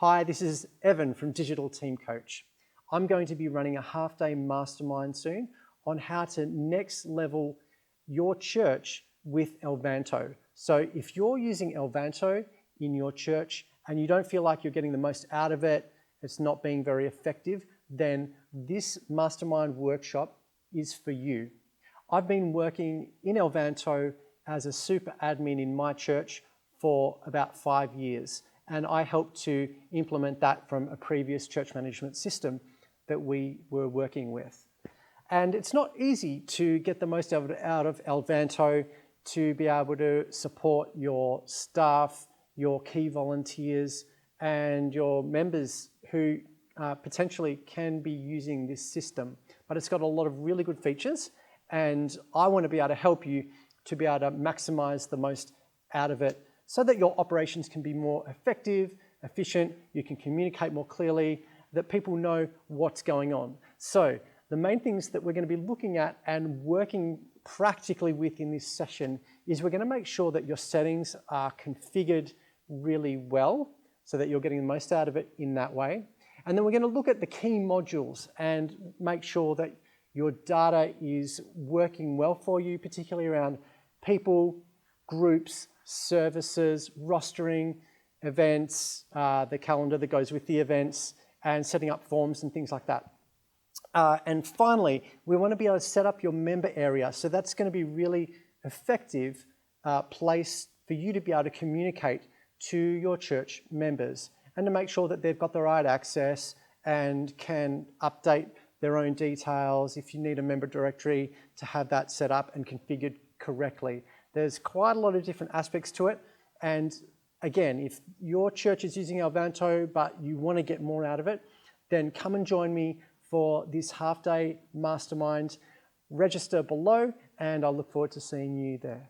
Hi, this is Evan from Digital Team Coach. I'm going to be running a half-day mastermind soon on how to next level your church with Elvanto. So if you're using Elvanto in your church and you don't feel like you're getting the most out of it, it's not being very effective, then this mastermind workshop is for you. I've been working in Elvanto as a super admin in my church for about 5 years, and I helped to implement that from a previous church management system that we were working with. And it's not easy to get the most out of Elvanto to be able to support your staff, your key volunteers, and your members who potentially can be using this system. But it's got a lot of really good features, and I want to be able to help you to be able to maximize the most out of it so that your operations can be more effective, efficient, you can communicate more clearly, that people know what's going on. So the main things that we're going to be looking at and working practically with in this session is we're going to make sure that your settings are configured really well so that you're getting the most out of it in that way. And then we're going to look at the key modules and make sure that your data is working well for you, particularly around people, groups, services, rostering, events, the calendar that goes with the events, and setting up forms and things like that. And finally, we want to be able to set up your member area. So that's going to be really effective place for you to be able to communicate to your church members and to make sure that they've got the right access and can update their own details if you need a member directory to have that set up and configured correctly. There's quite a lot of different aspects to it. And again, if your church is using Elvanto but you want to get more out of it, then come and join me for this half-day mastermind. Register below and I look forward to seeing you there.